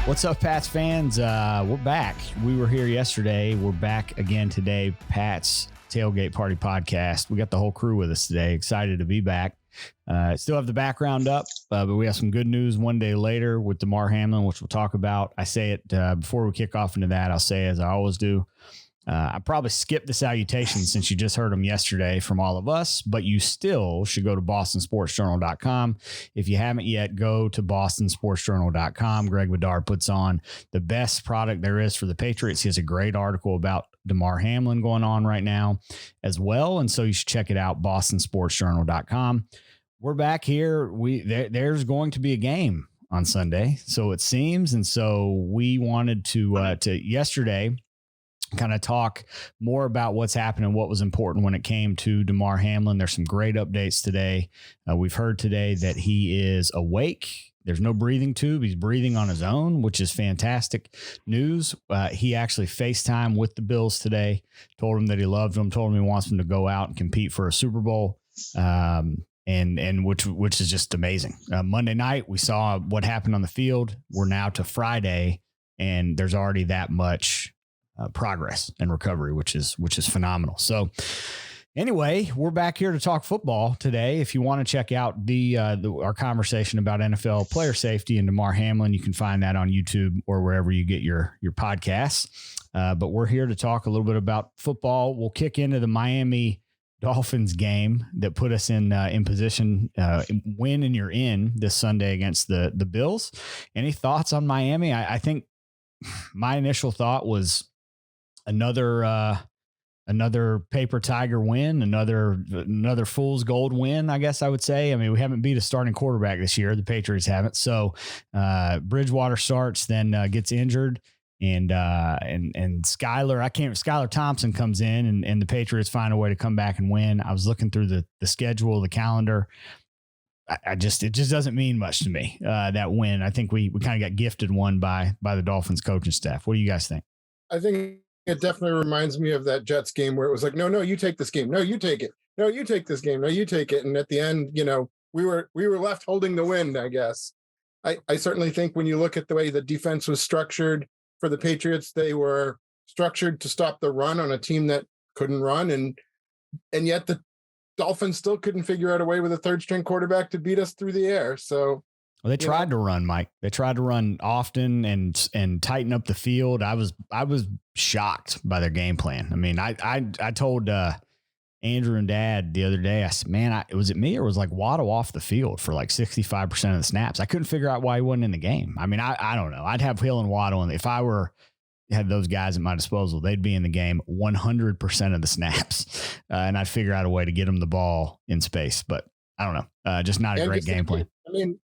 What's up, Pats fans? We're back. We were here yesterday. We're back again today. Pat's Tailgate Party Podcast. We got the whole crew with us today. Excited to be back. Still have the background up, but we have some good news one day later with Damar Hamlin, which we'll talk about. I say it before we kick off into that. I'll say as I always do. I probably skipped the salutations since you just heard them yesterday from all of us, but you still should go to bostonsportsjournal.com. If you haven't yet, go to bostonsportsjournal.com. Greg Bedard puts on the best product there is for the Patriots. He has a great article about Damar Hamlin going on right now as well, and so you should check it out, bostonsportsjournal.com. We're back here. There's going to be a game on Sunday, so it seems, and so we wanted to yesterday kind of talk more about what's happening, what was important when it came to Damar Hamlin. There's some great updates today. We've heard today that he is awake. There's no breathing tube. He's breathing on his own, which is fantastic news. He actually FaceTime with the Bills today, told him that he loved them, told him he wants them to go out and compete for a Super Bowl. And which is just amazing. Monday night, we saw what happened on the field. We're now to Friday, and there's already that much progress and recovery, which is phenomenal. So anyway, we're back here to talk football today. If you want to check out our conversation about NFL player safety and Damar Hamlin, you can find that on YouTube or wherever you get your podcasts. But we're here to talk a little bit about football. We'll kick into the Miami Dolphins game that put us in position, win and you're in this Sunday against the Bills. Any thoughts on Miami? I think my initial thought was another paper tiger win, another fool's gold win, I guess I would say. I mean, we haven't beat a starting quarterback this year. The Patriots haven't. So Bridgewater starts, then gets injured, and Skylar Thompson comes in, and the Patriots find a way to come back and win. I was looking through the schedule, the calendar. It just doesn't mean much to me, that win. I think we kind of got gifted one by the Dolphins coaching staff. What do you guys think? I think it definitely reminds me of that Jets game where it was like, no, you take this game. No, you take it. No, you take this game. No, you take it. And at the end, we were left holding the wind, I guess. I certainly think when you look at the way the defense was structured for the Patriots, they were structured to stop the run on a team that couldn't run. And yet the Dolphins still couldn't figure out a way with a third string quarterback to beat us through the air. So, well, they tried to run, Mike. They tried to run often and tighten up the field. I was shocked by their game plan. I mean, I told Andrew and Dad the other day, I said, man, was it me or was like Waddle off the field for like 65% of the snaps? I couldn't figure out why he wasn't in the game. I mean, I don't know. I'd have Hill and Waddle, and if I had those guys at my disposal, they'd be in the game 100% of the snaps, and I'd figure out a way to get them the ball in space. But I don't know, just not a great game plan. I mean,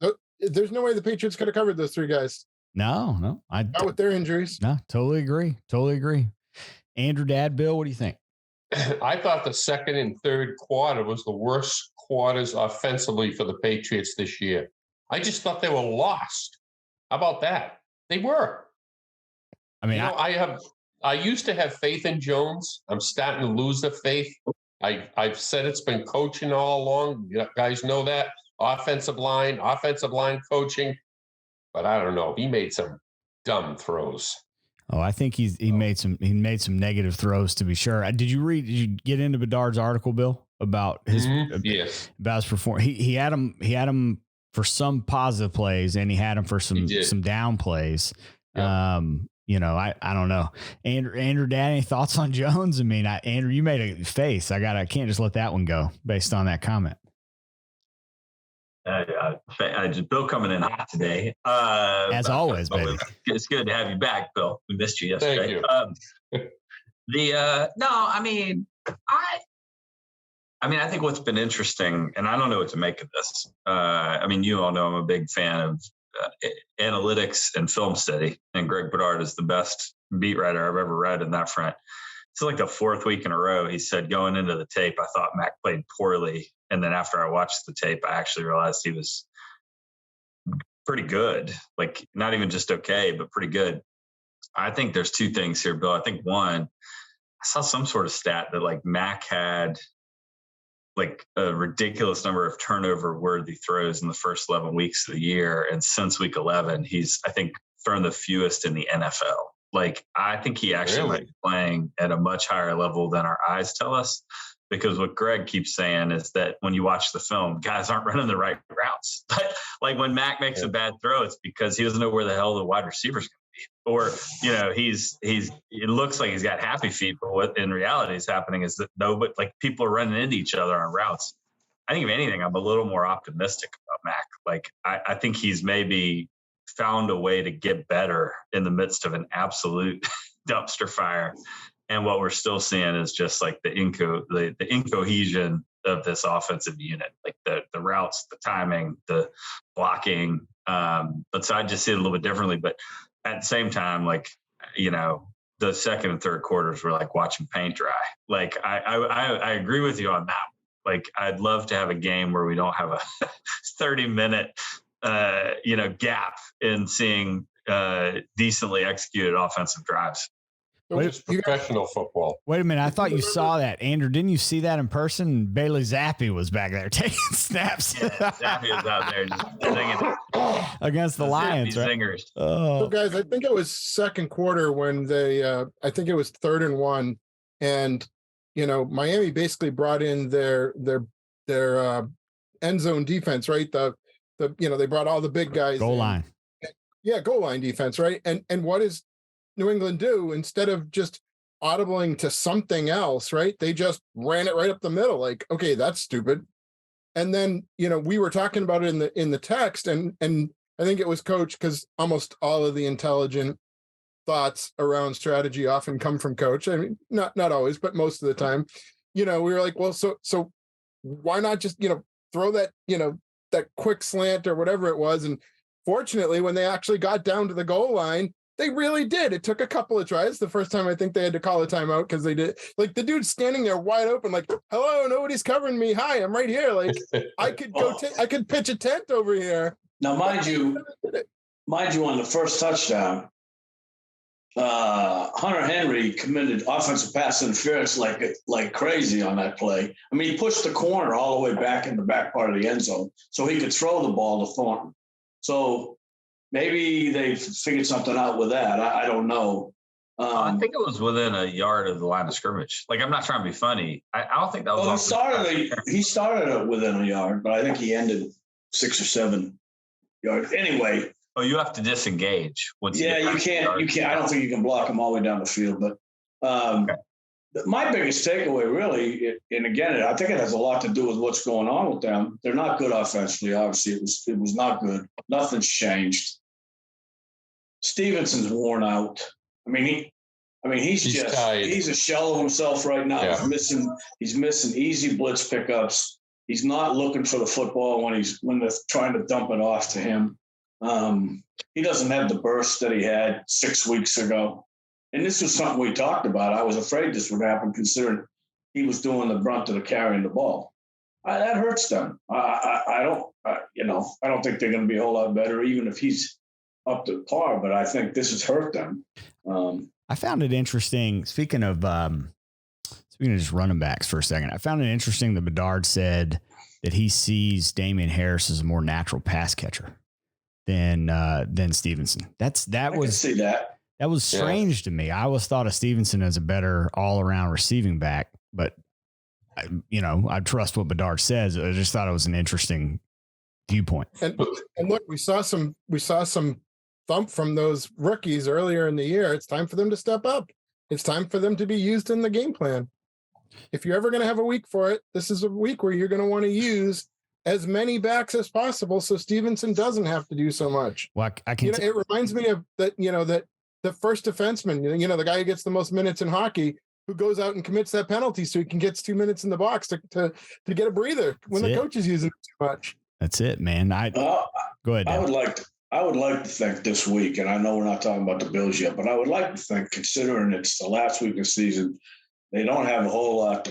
there's no way the Patriots could have covered those three guys. No, not with their injuries. No, totally agree. Andrew, Dad, Bill, what do you think? I thought the second and third quarter was the worst quarters offensively for the Patriots this year. I just thought they were lost. How about that? They were. I mean, I used to have faith in Jones. I'm starting to lose the faith. I've said it's been coaching all along. You guys know that. Offensive line coaching. But I don't know. He made some dumb throws. Oh, I think he made some negative throws, to be sure. Did you get into Bedard's article, Bill, about his yes, about his performance? He had him for some positive plays, and he had him for some down plays. Yep. I don't know. Andrew, Dad, any thoughts on Jones? I mean, Andrew, you made a face. I can't just let that one go based on that comment. Bill coming in hot today. As always, baby. It's good to have you back, Bill. We missed you yesterday. Thank you. I think what's been interesting, and I don't know what to make of this. You all know I'm a big fan of analytics and film study, and Greg Bedard is the best beat writer I've ever read in that front. It's like the fourth week in a row. He said going into the tape, I thought Mac played poorly. And then after I watched the tape, I actually realized he was pretty good. Like not even just okay, but pretty good. I think there's two things here, Bill. I think one, I saw some sort of stat that like Mac had like a ridiculous number of turnover worthy throws in the first 11 weeks of the year. And since week 11, he's, I think thrown the fewest in the NFL. Like, I think he actually might be playing at a much higher level than our eyes tell us, because what Greg keeps saying is that when you watch the film, guys aren't running the right routes. Like when Mac makes a bad throw, it's because he doesn't know where the hell the wide receiver's going to be. Or, it looks like he's got happy feet, but what in reality is happening is that people are running into each other on routes. I think if anything, I'm a little more optimistic about Mac. Like, I think he's maybe found a way to get better in the midst of an absolute dumpster fire. And what we're still seeing is just like the incohesion of this offensive unit, like the routes, the timing, the blocking. But so I just see it a little bit differently. But at the same time, the second and third quarters were like watching paint dry. Like I agree with you on that. Like, I'd love to have a game where we don't have a 30-minute gap in seeing decently executed offensive drives. It's professional football. Wait a minute. I thought you saw that. Andrew, didn't you see that in person? Bailey Zappi was back there taking snaps. Yeah, Zappi was out there just singing against the Lions, right? Singers. So guys, I think it was second quarter when I think it was 3rd and 1. And, Miami basically brought in their end zone defense, right? They brought all the big guys. Goal line. Yeah, goal line defense, right? And what does New England do? Instead of just audibling to something else, right? They just ran it right up the middle. Like, okay, that's stupid. And then, we were talking about it in the text, and I think it was Coach, because almost all of the intelligent thoughts around strategy often come from Coach. I mean, not always, but most of the time. We were like, well, so why not just throw that that quick slant or whatever it was? And fortunately, when they actually got down to the goal line, they really did. It took a couple of tries. The first time I think they had to call a timeout because they did. Like, the dude's standing there wide open, like, hello, nobody's covering me. Hi, I'm right here. Like, I could I could pitch a tent over here. Now, mind you, on the first touchdown, Hunter Henry committed offensive pass interference like crazy on that play. I mean, he pushed the corner all the way back in the back part of the end zone so he could throw the ball to Thornton. So maybe they figured something out with that. I don't know. I think it was within a yard of the line of scrimmage. Like, I'm not trying to be funny. I don't think that was. Well, he started it within a yard, but I think he ended 6 or 7 yards. Anyway. Oh, you have to disengage. You can't. I don't think you can block him all the way down the field. But okay. My biggest takeaway, really, and again, I think it has a lot to do with what's going on with them. They're not good offensively. Obviously, it was not good. Nothing's changed. Stevenson's worn out. He's a shell of himself right now. Yeah. He's missing easy blitz pickups. He's not looking for the football when they're trying to dump it off to him. He doesn't have the burst that he had 6 weeks ago. And this was something we talked about. I was afraid this would happen, considering he was doing the brunt of the carrying the ball. That hurts them. I don't think they're going to be a whole lot better, even if he's up to par. But I think this has hurt them. I found it interesting. Speaking of just running backs for a second, I found it interesting that Bedard said that he sees Damian Harris as a more natural pass catcher than Stevenson. I can see that. That was strange to me. I always thought of Stevenson as a better all-around receiving back, but I trust what Bedard says. I just thought it was an interesting viewpoint. And look, we saw some thump from those rookies earlier in the year. It's time for them to step up. It's time for them to be used in the game plan. If you're ever going to have a week for it, this is a week where you're going to want to use as many backs as possible so Stevenson doesn't have to do so much. Well, it reminds me of that, that the first defenseman, the guy who gets the most minutes in hockey, who goes out and commits that penalty so he can get 2 minutes in the box to get a breather when the coach is using it too much. That's it, man. Go ahead, Dan. I would like to think this week, and I know we're not talking about the Bills yet, but I would like to think, considering it's the last week of the season, they don't have a whole lot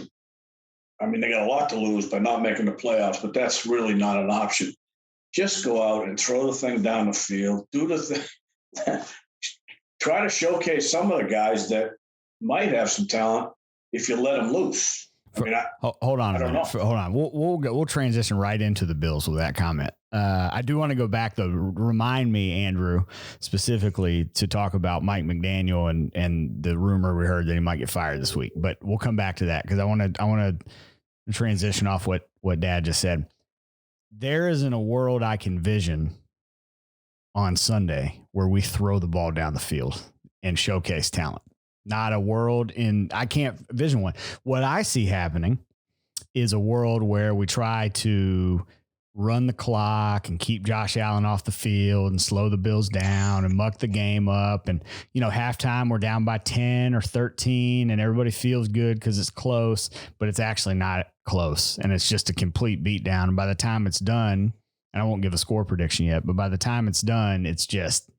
they got a lot to lose by not making the playoffs, but that's really not an option. Just go out and throw the thing down the field, do the thing. Try to showcase some of the guys that might have some talent if you let them loose. Hold on a minute. Hold on. We'll transition right into the Bills with that comment. I do want to go back though. Remind me, Andrew, specifically to talk about Mike McDaniel and the rumor we heard that he might get fired this week. But we'll come back to that because I want to transition off what Dad just said. There isn't a world I can vision on Sunday where we throw the ball down the field and showcase talent. Not a world I can't vision one. What I see happening is a world where we try to run the clock and keep Josh Allen off the field and slow the Bills down and muck the game up. And, halftime we're down by 10 or 13 and everybody feels good because it's close, but it's actually not close. And it's just a complete beatdown. And by the time it's done, and I won't give a score prediction yet, but by the time it's done, it's just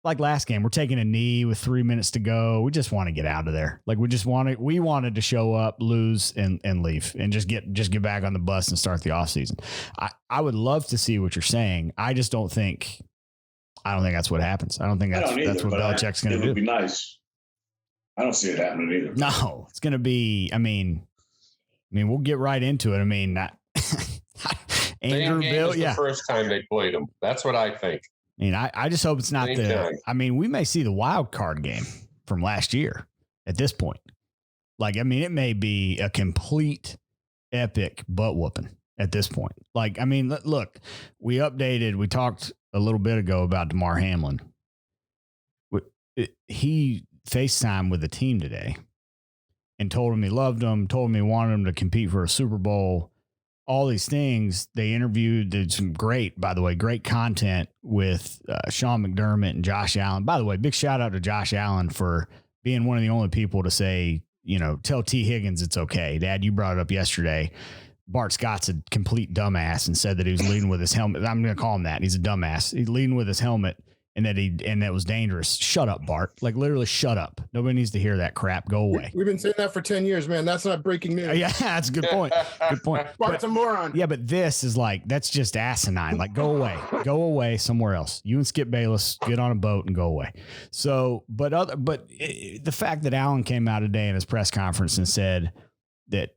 like last game. We're taking a knee with 3 minutes to go. We just want to get out of there. Like we wanted to show up, lose and leave and just get back on the bus and start the offseason. I would love to see what you're saying. I don't think that's what happens. I don't think that's what Belichick's going to do. It would be nice. I don't see it happening either. No, it's going to be, I mean, we'll get right into it. I mean, Andrew Bill. The first time they played him. That's what I think. I mean, I just hope it's not we may see the wild card game from last year at this point. Like, I mean, it may be a complete epic butt whooping at this point. Like, I mean, look, we talked a little bit ago about Damar Hamlin. He FaceTimed with the team today and told him he loved him, told him he wanted him to compete for a Super Bowl. All these things. They did some great content with Sean McDermott and Josh Allen. By the way, big shout out to Josh Allen for being one of the only people to say, tell T. Higgins it's okay. Dad, you brought it up yesterday. Bart Scott's a complete dumbass and said that he was leading with his helmet. I'm going to call him that. He's a dumbass. He's leading with his helmet and that was dangerous. Shut up, Bart. Like literally shut up. Nobody needs to hear that crap. Go away. We've been saying that for 10 years, man. That's not breaking news. Yeah, that's a good point. Good point. Bart's a moron. Yeah, but this is that's just asinine. Like go away. Go away somewhere else. You and Skip Bayless get on a boat and go away. So, but the fact that Allen came out today in his press conference and said that,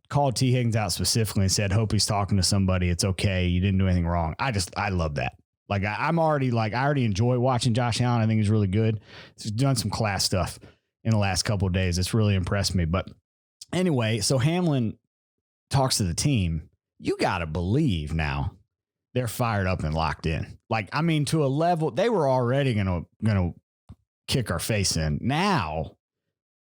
called T. Higgins out specifically and said, hope he's talking to somebody. It's okay. You didn't do anything wrong. I love that. Like I already enjoy watching Josh Allen. I think he's really good. He's done some class stuff in the last couple of days. It's really impressed me. But anyway, so Hamlin talks to the team. You got to believe now they're fired up and locked in. Like, I mean, to a level they were already going to kick our face in. Now,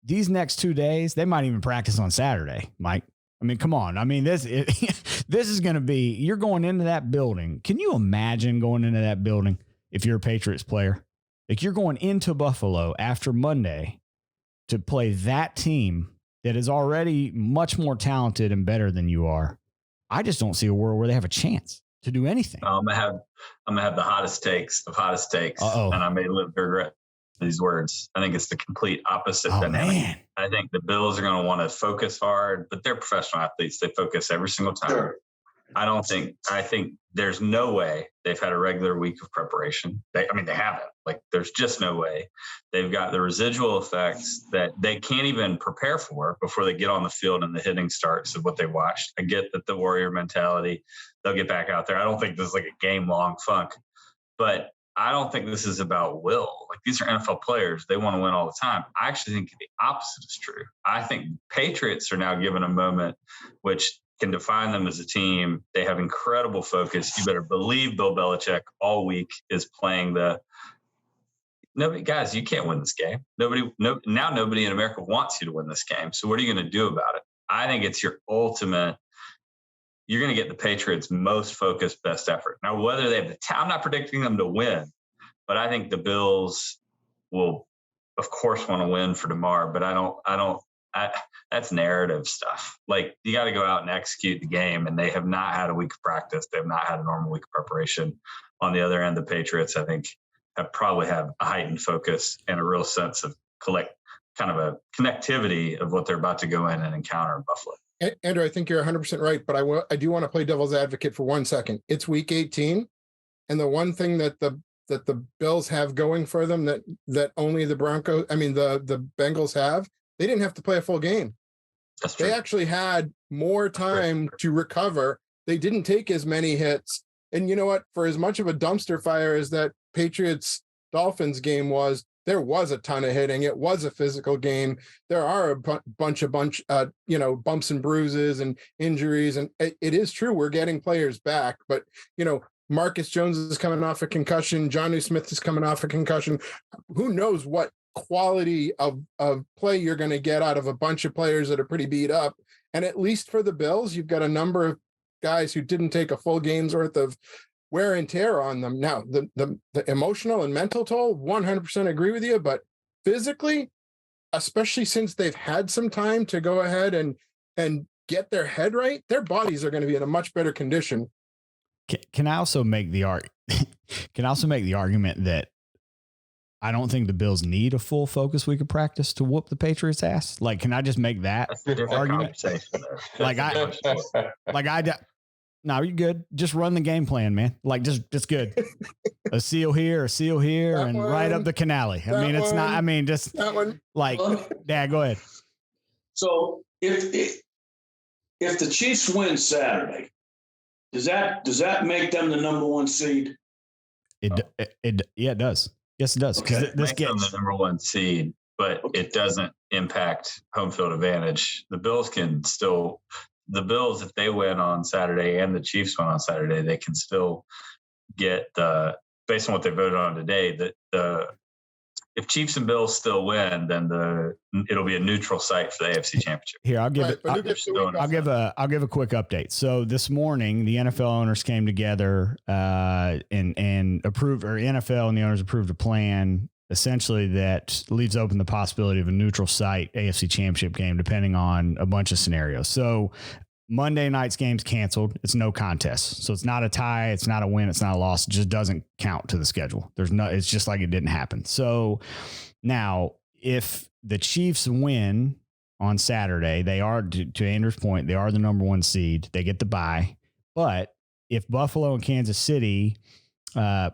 these next 2 days, they might even practice on Saturday, Mike. I mean, come on. I mean, this is going to be, you're going into that building. Can you imagine going into that building if you're a Patriots player? Like you're going into Buffalo after Monday to play that team that is already much more talented and better than you are. I just don't see a world where they have a chance to do anything. I'm gonna have the hottest takes of hottest takes, and I may live to regret these words. I think it's the complete opposite dynamic. Man. I think the Bills are going to want to focus hard, but they're professional athletes. They focus every single time. Sure. I think there's no way they've had a regular week of preparation. They haven't. Like, there's just no way. They've got the residual effects that they can't even prepare for before they get on the field and the hitting starts of what they watched. I get that the warrior mentality, they'll get back out there. I don't think this is like a game-long funk, but I don't think this is about will. Like, these are NFL players. They want to win all the time. I actually think the opposite is true. I think Patriots are now given a moment which can define them as a team. They have incredible focus. You better believe Bill Belichick all week is playing nobody, guys, you can't win this game. Nobody in America wants you to win this game. So what are you going to do about it? I think it's your ultimate. You're going to get the Patriots' most focused, best effort. Now, whether they have the I'm not predicting them to win, but I think the Bills will, of course, want to win for Damar. But that's narrative stuff. Like, you got to go out and execute the game, and they have not had a week of practice. They have not had a normal week of preparation. On the other end, the Patriots, I think, probably have a heightened focus and a real sense of kind of a connectivity of what they're about to go in and encounter in Buffalo. Andrew, I think you're 100% right, but I do want to play devil's advocate for 1 second. It's week 18, and the one thing that the Bills have going for them that only the Bengals have, they didn't have to play a full game. That's true. They actually had more time to recover. They didn't take as many hits. And you know what? For as much of a dumpster fire as that Patriots-Dolphins game was, there was a ton of hitting. It was a physical game. There are a bunch of bumps and bruises and injuries. And it is true we're getting players back. But, Marcus Jones is coming off a concussion. Jonnu Smith is coming off a concussion. Who knows what quality of play you're going to get out of a bunch of players that are pretty beat up. And at least for the Bills, you've got a number of guys who didn't take a full game's worth of wear and tear on them. Now, the emotional and mental toll, 100% agree with you, but physically, especially since they've had some time to go ahead and get their head right, their bodies are going to be in a much better condition. Can I also make the argument that I don't think the Bills need a full focus week of practice to whoop the Patriots' ass? Like, can I just make that argument? No, you're good. Just run the game plan, man. Like, just good. A seal here, That and one, right up the canale. I mean, it's not. I mean, just that one. Like, Dad, go ahead. So if the Chiefs win Saturday, does that make them the number one seed? Yeah, it does. Yes, it does. Because this gets the number one seed, but it doesn't impact home field advantage. The Bills, if they win on Saturday and the Chiefs win on Saturday, they can still get based on what they voted on today, if Chiefs and Bills still win, then it'll be a neutral site for the AFC Championship. Here, I'll give a quick update. So this morning, the NFL owners came together and approved, or NFL and the owners approved a plan essentially that leaves open the possibility of a neutral site AFC Championship game, depending on a bunch of scenarios. So Monday night's game's canceled. It's no contest. So it's not a tie. It's not a win. It's not a loss. It just doesn't count to the schedule. It's just like it didn't happen. So now if the Chiefs win on Saturday, they are, to Andrew's point, they are the number one seed. They get the bye. But if Buffalo and Kansas City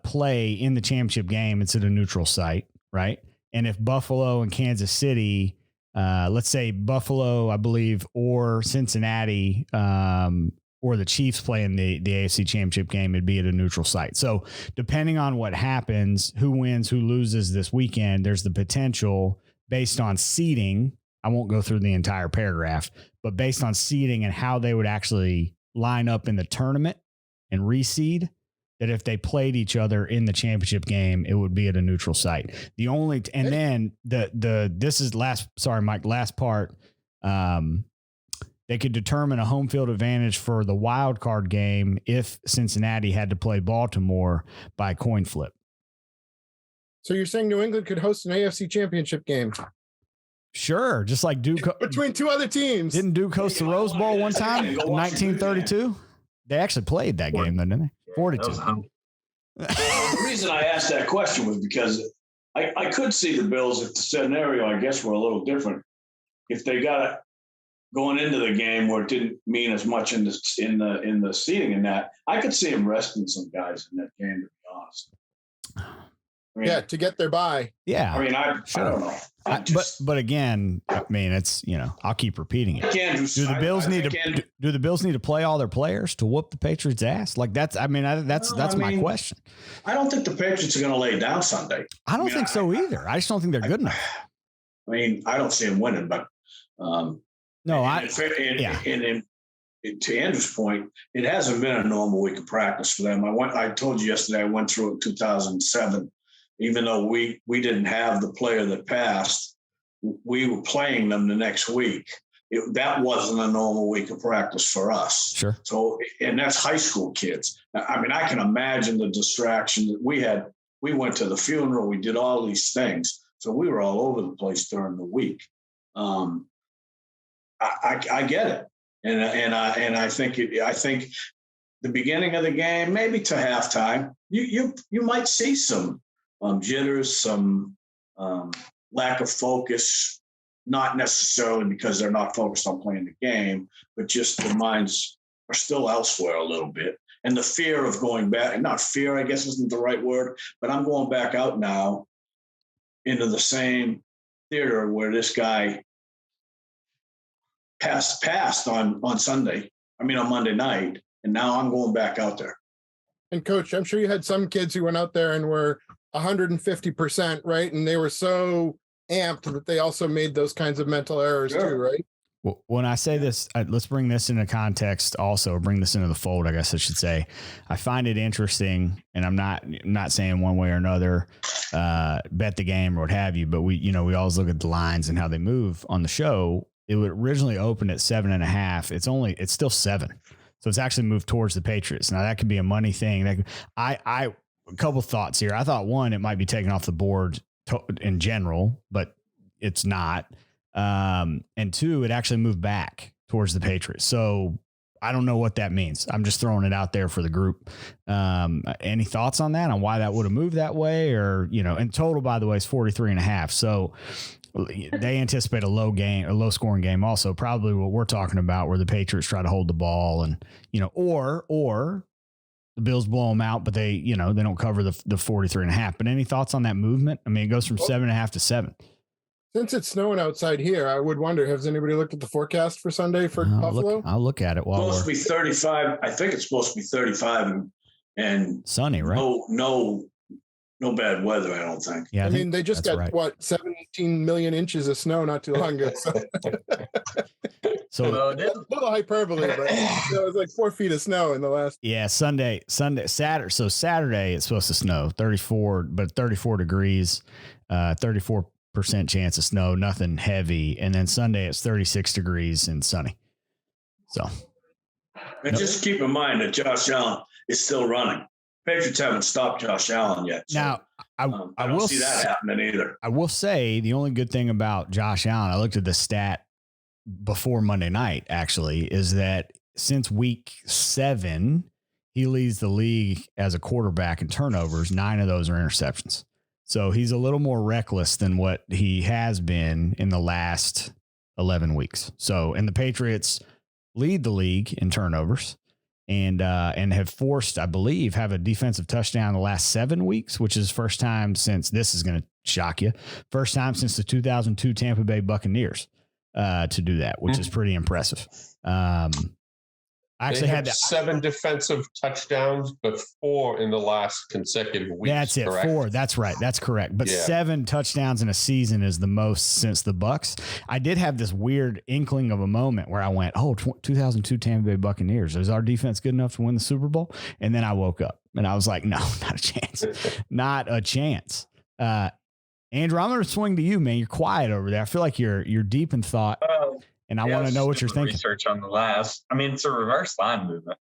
play in the championship game, it's at a neutral site, right? And if Buffalo and Kansas City, let's say Buffalo, I believe, or Cincinnati, or the Chiefs play in the AFC Championship game, it'd be at a neutral site. So depending on what happens, who wins, who loses this weekend, there's the potential based on seeding. I won't go through the entire paragraph, but based on seeding and how they would actually line up in the tournament and reseed, that if they played each other in the championship game, it would be at a neutral site. Then this is last part. They could determine a home field advantage for the wild card game if Cincinnati had to play Baltimore by coin flip. So you're saying New England could host an AFC Championship game? Sure, just like Duke between two other teams. Didn't Duke host the Rose Bowl one time in 1932? They actually played that game, though, didn't they? 42. The reason I asked that question was because I could see the Bills, if the scenario, I guess, were a little different. If they got it going into the game where it didn't mean as much in the seating and that, I could see them resting some guys in that game, to be honest. To get their bye. Yeah. I don't know. But again, it's, I'll keep repeating it. Do the Bills need to play all their players to whoop the Patriots' ass? Like that's my question. I don't think the Patriots are going to lay down Sunday. I don't think so either. I just don't think they're good enough. I don't see them winning, but to Andrew's point, it hasn't been a normal week of practice for them. I told you yesterday, I went through it in 2007. Even though we didn't have the player that passed, we were playing them the next week. That wasn't a normal week of practice for us. Sure. So, and that's high school kids. I can imagine the distraction that we had. We went to the funeral. We did all these things. So we were all over the place during the week. I get it. And I think the beginning of the game, maybe to halftime, you might see some jitters, some lack of focus, not necessarily because they're not focused on playing the game, but just their minds are still elsewhere a little bit. And the fear of going back, and not fear, I guess isn't the right word, but I'm going back out now into the same theater where this guy passed on Sunday. I mean, on Monday night, and now I'm going back out there. And Coach, I'm sure you had some kids who went out there and were 150%, right? And they were so amped that they also made those kinds of mental errors too, right? Well, when I say this, let's bring this into context also, or bring this into the fold, I guess I should say. I find it interesting, and I'm not saying one way or another, bet the game or what have you, but we always look at the lines and how they move on the show. It would originally open at 7.5. It's still 7. So it's actually moved towards the Patriots. Now that could be a money thing. A couple thoughts here. I thought, one, it might be taken off the board in general, but it's not. And 2, it actually moved back towards the Patriots. So I don't know what that means. I'm just throwing it out there for the group. Any thoughts on that, on why that would have moved that way? Or, in total, by the way, is 43.5. So they anticipate a low scoring game also, probably what we're talking about, where the Patriots try to hold the ball and, or the Bills blow them out, but they don't cover the 43.5. But any thoughts on that movement? I mean, it goes from 7.5 to 7. Since it's snowing outside here, I would wonder, has anybody looked at the forecast for Sunday for Buffalo? I'll look at it. It's supposed to be 35. I think it's supposed to be 35 and sunny, right? No bad weather, I don't think. Yeah, I mean, they just got right. 17 million inches of snow not too long ago. So a little hyperbole, but it was like 4 feet of snow in the last. Yeah, Saturday. So Saturday it's supposed to snow 34 degrees, 34% chance of snow, nothing heavy. And then Sunday it's 36 degrees and sunny. So. And just keep in mind that Josh Allen is still running. Patriots haven't stopped Josh Allen yet. So, now, I don't see that happening either. I will say the only good thing about Josh Allen, I looked at the stat before Monday night, actually, is that since week 7, he leads the league as a quarterback in turnovers. 9 of those are interceptions. So he's a little more reckless than what he has been in the last 11 weeks. So, and the Patriots lead the league in turnovers. And have forced, I believe, have a defensive touchdown the last 7 weeks, which is first time since, this is going to shock you, first time since the 2002 Tampa Bay Buccaneers to do that, which is pretty impressive. I actually had 7 defensive touchdowns, but 4 in the last consecutive weeks. That's it. Correct? 4. That's right. That's correct. But 7 touchdowns in a season is the most since the Bucs. I did have this weird inkling of a moment where I went, 2002 Tampa Bay Buccaneers. Is our defense good enough to win the Super Bowl? And then I woke up and I was like, no, not a chance. Not a chance. Andrew, I'm going to swing to you, man. You're quiet over there. I feel like you're deep in thought. And I want to know what you're thinking. Research on the last. I mean, it's a reverse line movement.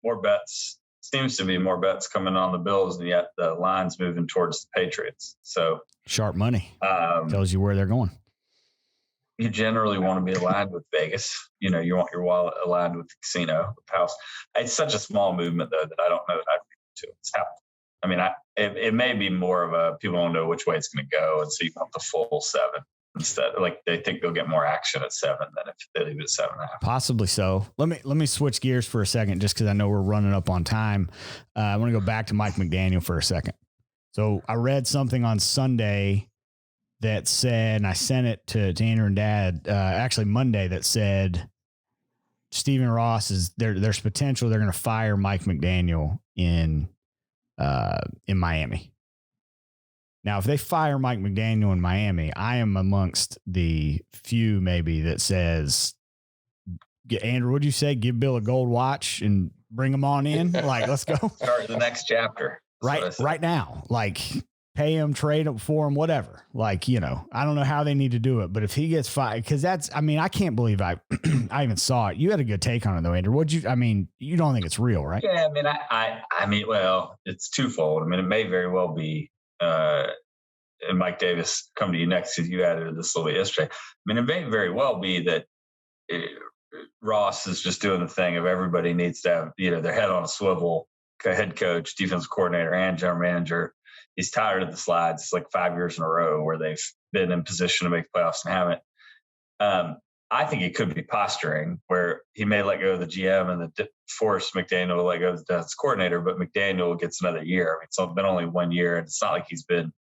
More bets. Seems to be more bets coming on the Bills, and yet the line's moving towards the Patriots. So sharp money tells you where they're going. You generally want to be aligned with Vegas. You want your wallet aligned with the casino, the house. It's such a small movement, though, that I don't know that I'd read to. It's happened. I mean, it may be more of a people don't know which way it's going to go, and so you want the full 7. Instead, like they think they'll get more action at 7 than if they leave it at 7.5. Possibly so. Let me switch gears for a second, just because I know we're running up on time. I want to go back to Mike McDaniel for a second. So I read something on Sunday that said, and I sent it to Andrew and Dad, actually Monday, that said Stephen Ross there's potential they're going to fire Mike McDaniel in Miami. Now, if they fire Mike McDaniel in Miami, I am amongst the few maybe that says, Andrew, what'd you say? Give Bill a gold watch and bring him on in? Like, let's go. Start the next chapter. Right now. Like, pay him, trade him for him, whatever. Like, I don't know how they need to do it, but if he gets fired, because I can't believe I even saw it. You had a good take on it though, Andrew. You don't think it's real, right? Yeah, I mean, well, it's twofold. I mean, it may very well be, and Mike Davis come to you next because you added this little bit yesterday. I mean, it may very well be that Ross is just doing the thing of everybody needs to have, their head on a swivel, head coach, defensive coordinator, and general manager. He's tired of the slides. It's like 5 years in a row where they've been in position to make playoffs and haven't. I think it could be posturing where he may let go of the GM and force McDaniel to let go of the defensive coordinator, but McDaniel gets another year. I mean, it's been only 1 year, and it's not like he's been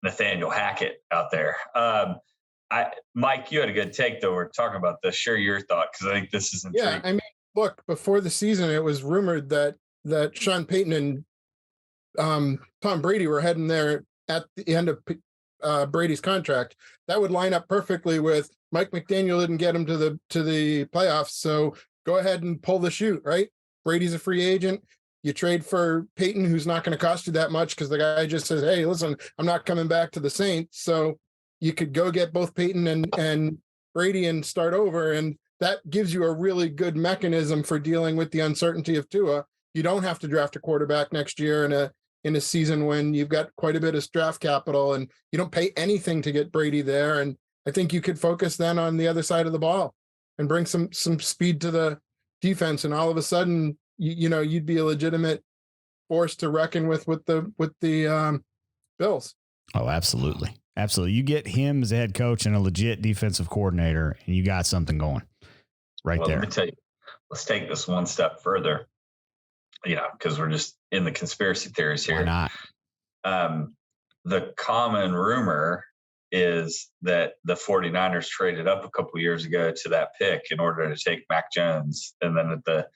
Nathaniel Hackett out there. Mike, you had a good take though. We're talking about this. Share your thought, because I think this is intriguing. Yeah, I mean, look, before the season, it was rumored that Sean Payton and Tom Brady were heading there at the end of Brady's contract. That would line up perfectly with Mike McDaniel didn't get him to the playoffs, so go ahead and pull the chute, right? Brady's a free agent. You trade for Payton, who's not going to cost you that much because the guy just says, hey, listen, I'm not coming back to the Saints. So you could go get both Payton and Brady and start over. And that gives you a really good mechanism for dealing with the uncertainty of Tua. You don't have to draft a quarterback next year in a season when you've got quite a bit of draft capital and you don't pay anything to get Brady there. And I think you could focus then on the other side of the ball and bring some speed to the defense. And all of a sudden, you'd be a legitimate force to reckon with the Bills. Oh, absolutely. Absolutely. You get him as a head coach and a legit defensive coordinator, and you got something going there. Let me tell you, let's take this one step further, because we're just in the conspiracy theories here. Why not? The common rumor is that the 49ers traded up a couple years ago to that pick in order to take Mac Jones. And then at the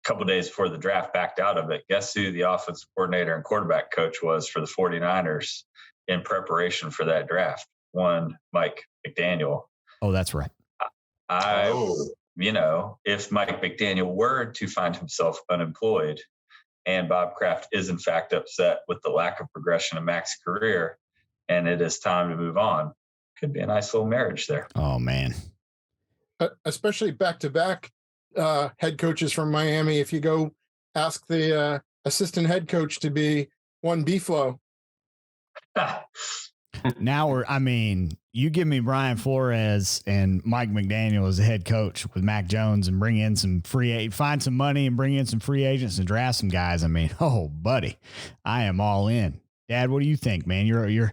couple days before the draft, backed out of it. Guess who the offensive coordinator and quarterback coach was for the 49ers in preparation for that draft? One Mike McDaniel. Oh, that's right. If Mike McDaniel were to find himself unemployed and Bob Kraft is in fact upset with the lack of progression in Mac's career and it is time to move on, could be a nice little marriage there. Oh, man. Especially back-to-back head coaches from Miami. If you go ask the assistant head coach to be one B-Flow. You give me Brian Flores and Mike McDaniel as the head coach with Mac Jones and bring in some find some money and bring in some free agents and draft some guys. Oh, buddy, I am all in. Dad, what do you think, man? You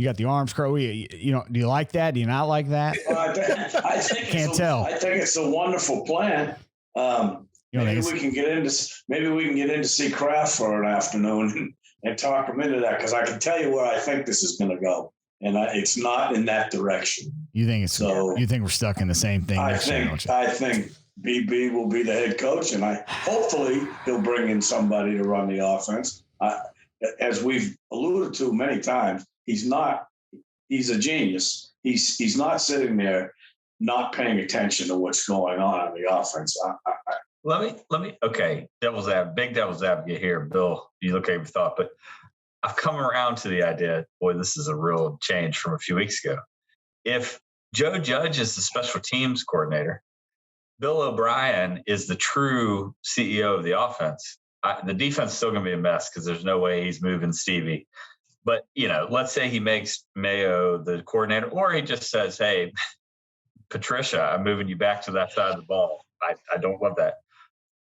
got the arms crow. Do you like that? Do you not like that? I think can't tell. I think it's a wonderful plan. Maybe we can get in to see Kraft for an afternoon and talk him into that, because I can tell you where I think this is going to go, and it's not in that direction. You think you think we're stuck in the same thing? I think BB will be the head coach, and hopefully he'll bring in somebody to run the offense. As we've alluded to many times, he's a genius. He's not sitting there not paying attention to what's going on in the offense. Let me. Okay, big devil's advocate here, Bill. You look at your thought, but I've come around to the idea. Boy, this is a real change from a few weeks ago. If Joe Judge is the special teams coordinator, Bill O'Brien is the true CEO of the offense. The defense is still going to be a mess because there's no way he's moving Stevie. But let's say he makes Mayo the coordinator, or he just says, "Hey, Patricia, I'm moving you back to that side of the ball." I don't love that.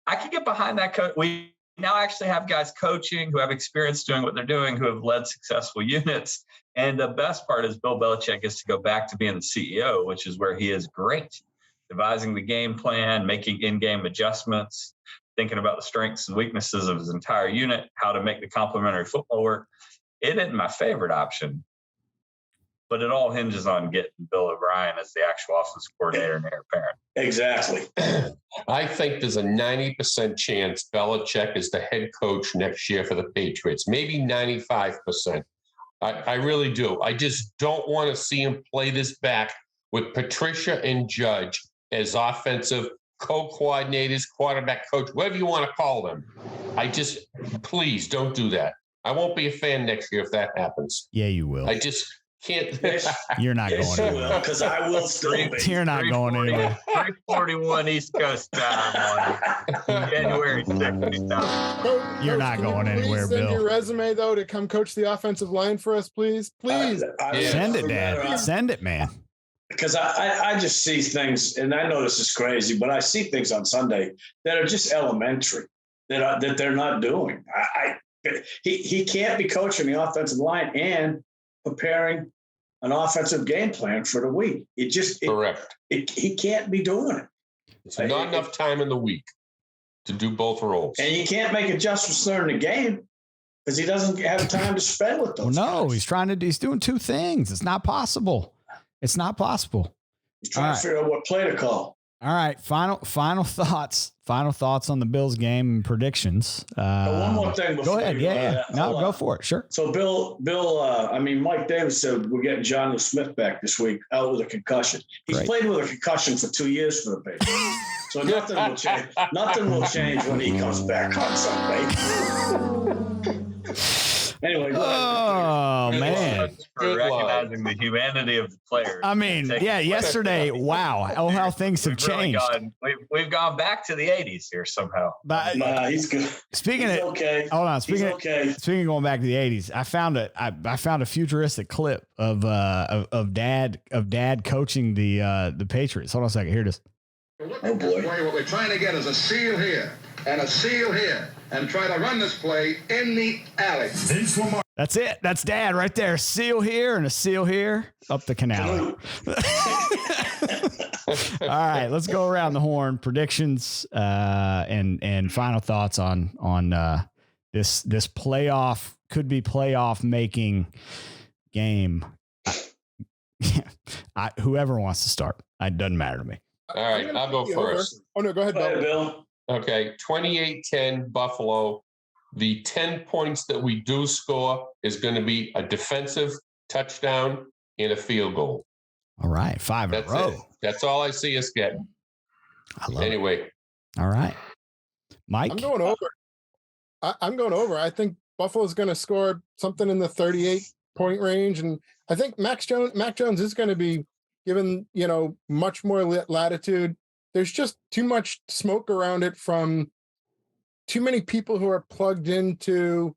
I could get behind that coach. We now actually have guys coaching who have experience doing what they're doing, who have led successful units. And the best part is Bill Belichick gets to go back to being the CEO, which is where he is great, devising the game plan, making in-game adjustments, thinking about the strengths and weaknesses of his entire unit, how to make the complementary football work. It isn't my favorite option, but it all hinges on getting Bill O'Brien as the actual offensive coordinator and heir apparent. Exactly. I think there's a 90% chance Belichick is the head coach next year for the Patriots, maybe 95%. I really do. I just don't want to see him play this back with Patricia and Judge as offensive co-coordinators, quarterback coach, whatever you want to call them. Please don't do that. I won't be a fan next year if that happens. Yeah, you will. I just can't. You're not going anywhere. Because I will still be. You're not going anywhere. 3:41 East Coast time on January 2nd. You're not going anywhere, Bill. Send your Bill. resume, though, to come coach the offensive line for us, please. Please. Send it, Dad. Send it, man. Because I just see things, and I know this is crazy, but I see things on Sunday that are just elementary that they're not doing. He can't be coaching the offensive line and preparing an offensive game plan for the week. Correct. He can't be doing it. It's not enough time in the week to do both roles. And you can't make adjustments during the game because he doesn't have time to spend with those. Well, no, guys. he's doing two things. It's not possible. It's not possible. He's trying to figure out what play to call. All right. Final thoughts. Final thoughts on the Bills game and predictions. One more thing before. Go ahead. Yeah. No, go for it. Sure. So Bill, Mike Davis said we're getting John Smith back this week out with a concussion. He's played with a concussion for 2 years for the Patriots. So nothing will change. Nothing will change when he comes back on Sunday. Anyway, man. For recognizing the humanity of the players. I mean, yesterday, wow. Oh, how things have changed. We've gone back to the 80s here somehow. But he's good. Speaking he's of okay. Hold on. Speaking of going back to the 80s, I found a futuristic clip of dad coaching the Patriots. Hold on a second. Here it is. Oh boy. What we're trying to get is a seal here and a seal here and try to run this play in the alley. That's it. That's Dad right there. Seal here and a seal here up the canal. All right, let's go around the horn. Predictions and final thoughts on this playoff, could be playoff making game. Whoever wants to start, it doesn't matter to me. All right, I'll go first. Oh no, go ahead, Bill. Okay, 28-10 Buffalo. The 10 points that we do score is going to be a defensive touchdown and a field goal. All right, 5 in a row. It. That's all I see us getting. I love it. All right, Mike. I'm going over. I'm going over. I think Buffalo's going to score something in the 38-point range, and I think Mac Jones is going to be given much more latitude. There's just too much smoke around it from too many people who are plugged into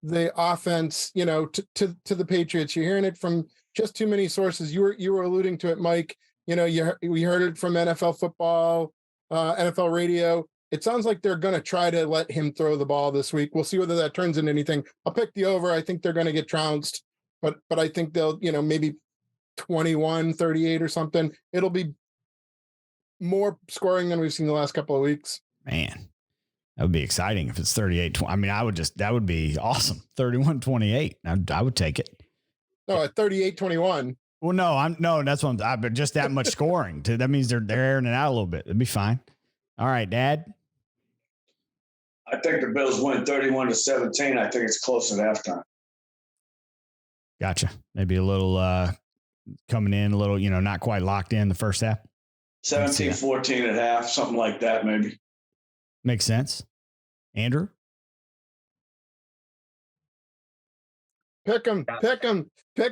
the offense, to the Patriots. You're hearing it from just too many sources. You were alluding to it, Mike. We heard it from NFL football, NFL radio. It sounds like they're going to try to let him throw the ball this week. We'll see whether that turns into anything. I'll pick the over. I think they're going to get trounced, but I think they'll, maybe 21-38 or something. It'll be more scoring than we've seen the last couple of weeks. Man, that would be exciting if it's 38-20. I mean, that would be awesome. 31-28. I would take it. No, at 38-21. Well, no, that's what but just that much scoring. That means they're airing it out a little bit. It'd be fine. All right, Dad. I think the Bills win 31-17. I think it's close at halftime. Gotcha. Maybe a little coming in a little, not quite locked in the first half. 17-14 at half, something like that, maybe. Makes sense. Andrew? Pick them. Pick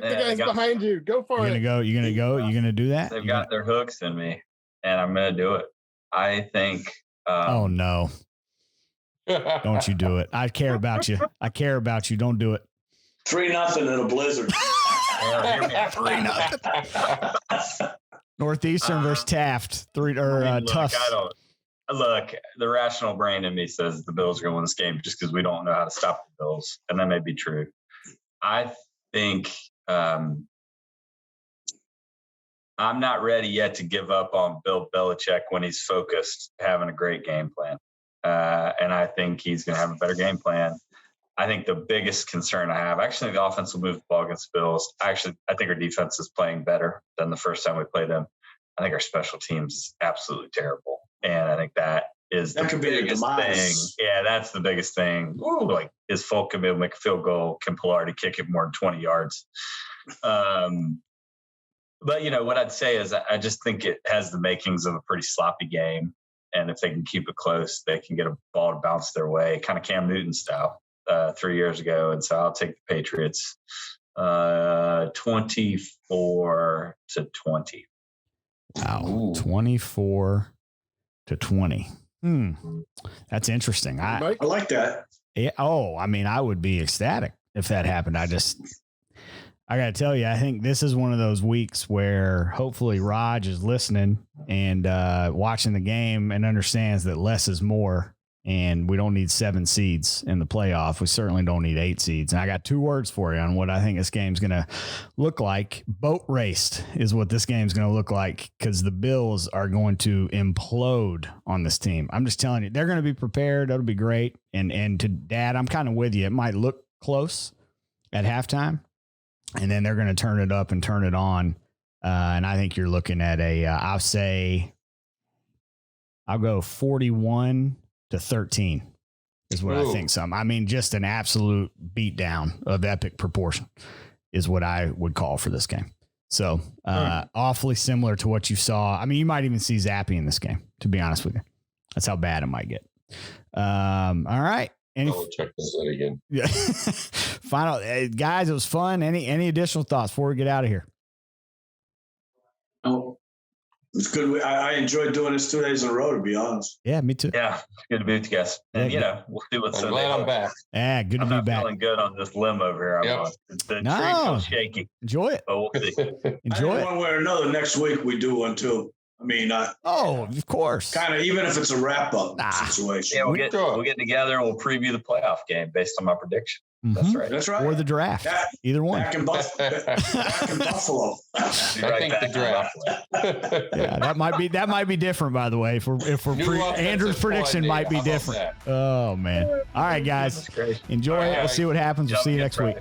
the guys behind you. Go for it. You're going to do that? They've got their hooks in me, and I'm going to do it. I think. Oh, no. Don't you do it. I care about you. Don't do it. 3-0 in a blizzard. 3-0. Northeastern versus Taft. Tufts. Look, the rational brain in me says the Bills are going to win this game just because we don't know how to stop the Bills, and that may be true. I think I'm not ready yet to give up on Bill Belichick when he's focused, having a great game plan, and I think he's going to have a better game plan. I think the biggest concern I have, actually, the offense will move the ball against the Bills. I think our defense is playing better than the first time we played them. I think our special teams is absolutely terrible. And I think that is the biggest thing. Yeah, that's the biggest thing. Ooh, like, is Folk can be able to make a field goal? Can Pilardi kick it more than 20 yards? But, what I'd say is I just think it has the makings of a pretty sloppy game. And if they can keep it close, they can get a ball to bounce their way, kind of Cam Newton style. 3 years ago, and so I'll take the Patriots 24-20. Wow, 24-20. That's interesting. I like that. Yeah. Oh, I mean, I would be ecstatic if that happened. I got to tell you, I think this is one of those weeks where hopefully Raj is listening and watching the game and understands that less is more. And we don't need 7 seeds in the playoff. We certainly don't need 8 seeds. And I got 2 words for you on what I think this game's going to look like. Boat raced is what this game's going to look like, because the Bills are going to implode on this team. I'm just telling you, they're going to be prepared. That'll be great. And to Dad, I'm kind of with you. It might look close at halftime, and then they're going to turn it up and turn it on And I think you're looking at I'll go 41-13 is what I think. I mean, just an absolute beatdown of epic proportion is what I would call for this game. So awfully similar to what you saw. I mean, you might even see Zappy in this game, to be honest with you. That's how bad it might get. All right. I'll check this out again. Yeah. Final guys, it was fun. Any additional thoughts before we get out of here? Oh, it's good. I enjoyed doing this 2 days in a row, to be honest. Yeah, me too. Yeah, it's good to be with you guys. And, we'll see what's I'm glad I'm back. Yeah, good to be back. I'm feeling good on this limb over here. Yep. The tree feels shaky. Enjoy it. But we'll see. Enjoy it. One way or another, next week we do one too. I mean, of course. Kind of, even if it's a wrap-up situation. Yeah, we'll get together and we'll preview the playoff game based on my prediction. Mm-hmm. That's right. Or the draft. Either one. Back in Buffalo. I think the draft. Yeah, that might be different, by the way. Andrew's prediction might be different. Oh man. All right, guys. Enjoy it. We'll see what happens. We'll see you next week.